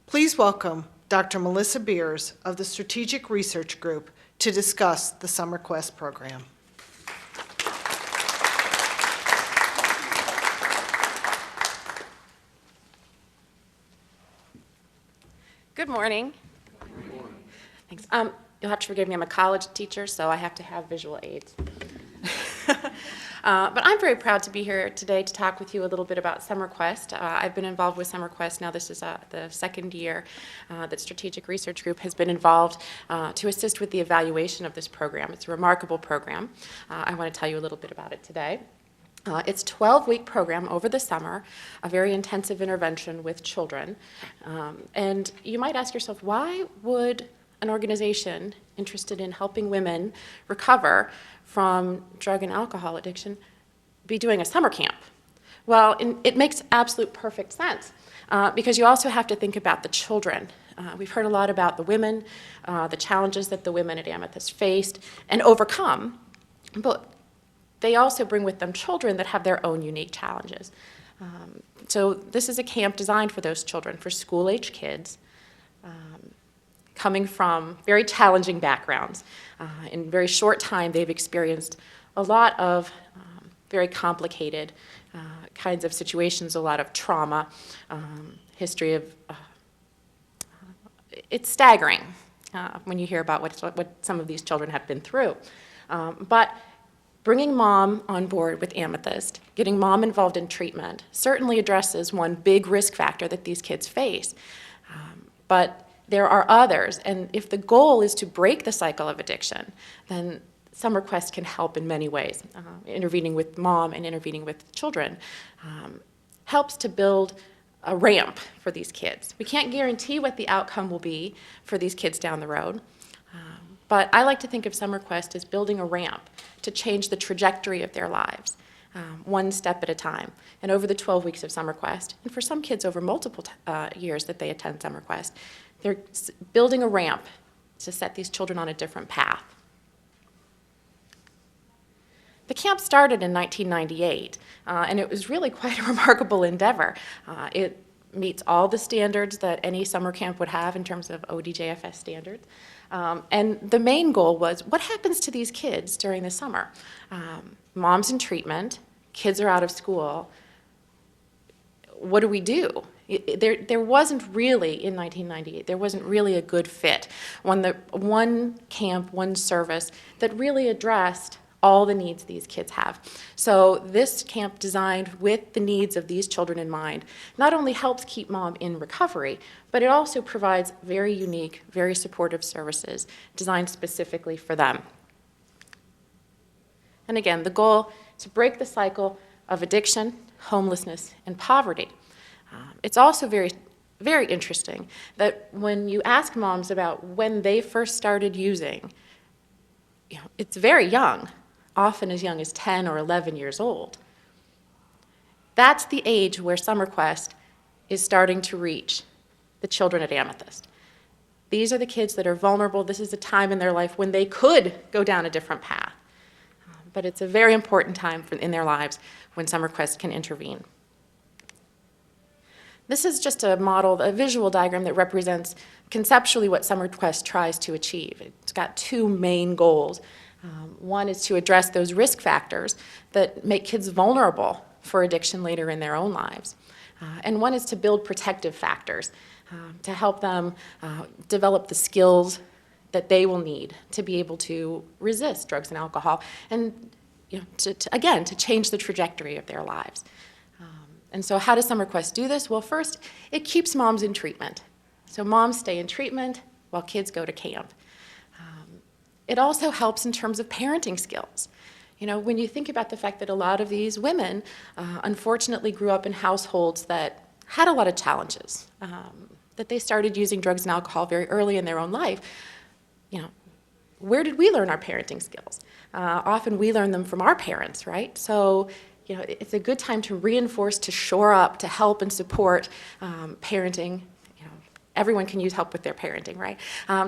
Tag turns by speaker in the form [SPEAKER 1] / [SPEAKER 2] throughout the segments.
[SPEAKER 1] Please welcome Dr. Melissa Beers of the Strategic Research Group to discuss the SummerQuest program.
[SPEAKER 2] Good morning. Thanks. You'll have to forgive me, I'm a college teacher, so I have to have visual aids. But I'm very proud to be here today to talk with you a little bit about SummerQuest. I've been involved with SummerQuest now. This is the second year that Strategic Research Group has been involved to assist with the evaluation of this program. It's a remarkable program. I want to tell you a little bit about it today. It's a 12-week program over the summer, a very intensive intervention with children. And you might ask yourself, why would an organization interested in helping women recover from drug and alcohol addiction be doing a summer camp? Well, it makes absolute perfect sense because you also have to think about the children. We've heard a lot about the women, the challenges that the women at Amethyst faced and overcome, but they also bring with them children that have their own unique challenges. So this is a camp designed for those children, for school-age kids, coming from very challenging backgrounds. In a very short time, they've experienced a lot of very complicated kinds of situations, a lot of trauma, history of, it's staggering when you hear about what some of these children have been through. But bringing mom on board with Amethyst, getting mom involved in treatment, certainly addresses one big risk factor that these kids face. But there are others, and if the goal is to break the cycle of addiction, then SummerQuest can help in many ways. Intervening with mom and intervening with children helps to build a ramp for these kids. We can't guarantee what the outcome will be for these kids down the road, but I like to think of SummerQuest as building a ramp to change the trajectory of their lives, one step at a time. And over the 12 weeks of SummerQuest, and for some kids over multiple years that they attend SummerQuest, they're building a ramp to set these children on a different path. The camp started in 1998, and it was really quite a remarkable endeavor. It meets all the standards that any summer camp would have in terms of ODJFS standards. And the main goal was, what happens to these kids during the summer? Mom's in treatment, kids are out of school. What do we do? There wasn't really, in 1998, there wasn't really a good fit. One camp, one service that really addressed all the needs these kids have. So this camp, designed with the needs of these children in mind, not only helps keep mom in recovery, but it also provides very unique, very supportive services designed specifically for them. And again, the goal is to break the cycle of addiction, homelessness, and poverty. It's also very, very interesting that when you ask moms about when they first started using, it's very young, often as young as 10 or 11 years old. That's the age where SummerQuest is starting to reach the children at Amethyst. These are the kids that are vulnerable. This is a time in their life when they could go down a different path. But it's a very important time in their lives when SummerQuest can intervene. This is just a model, a visual diagram that represents conceptually what SummerQuest tries to achieve. It's got two main goals. One is to address those risk factors that make kids vulnerable for addiction later in their own lives. And one is to build protective factors to help them develop the skills that they will need to be able to resist drugs and alcohol and to change the trajectory of their lives. And so how does SummerQuest do this? Well, first, it keeps moms in treatment. So moms stay in treatment while kids go to camp. It also helps in terms of parenting skills. When you think about the fact that a lot of these women unfortunately grew up in households that had a lot of challenges, that they started using drugs and alcohol very early in their own life, where did we learn our parenting skills? Often we learn them from our parents, right? So it's a good time to reinforce, to shore up, to help and support parenting. Everyone can use help with their parenting, right?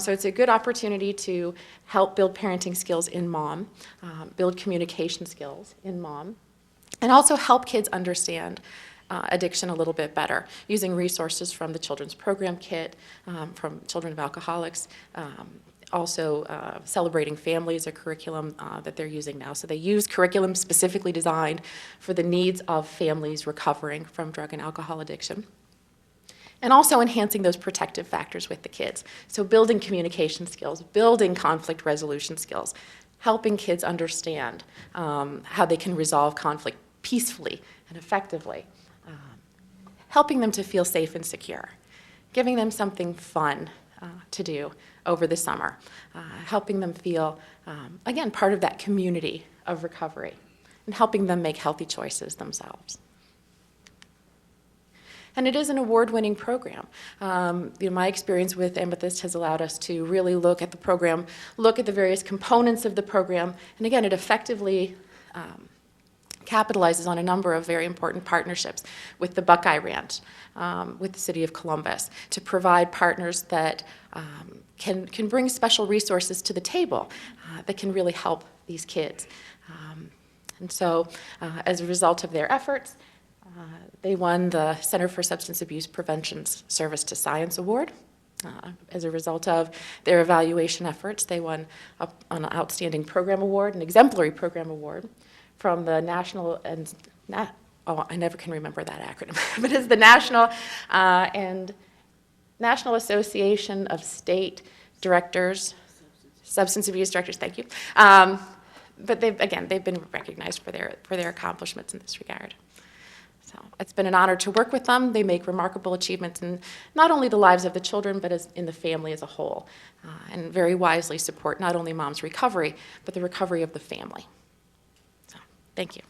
[SPEAKER 2] So it's a good opportunity to help build parenting skills in mom, build communication skills in mom, and also help kids understand addiction a little bit better, using resources from the Children's Program Kit, from Children of Alcoholics, also Celebrating Families, a curriculum that they're using now. So they use curriculum specifically designed for the needs of families recovering from drug and alcohol addiction. And also enhancing those protective factors with the kids. So building communication skills, building conflict resolution skills, helping kids understand how they can resolve conflict peacefully and effectively, helping them to feel safe and secure, giving them something fun to do over the summer, helping them feel, again, part of that community of recovery, and helping them make healthy choices themselves. And it is an award-winning program. My experience with Amethyst has allowed us to really look at the program, look at the various components of the program, and again, it effectively capitalizes on a number of very important partnerships with the Buckeye Ranch, with the City of Columbus, to provide partners that can bring special resources to the table that can really help these kids. And so, as a result of their efforts, they won the Center for Substance Abuse Prevention's Service to Science Award. As a result of their evaluation efforts, they won an Outstanding Program Award, an Exemplary Program Award from the National and I never can remember that acronym, but it's the National Association of State Directors, Substance Abuse Directors. Thank you. But they've been recognized for their accomplishments in this regard. So it's been an honor to work with them. They make remarkable achievements in not only the lives of the children, but in the family as a whole, and very wisely support not only mom's recovery, but the recovery of the family. So, thank you.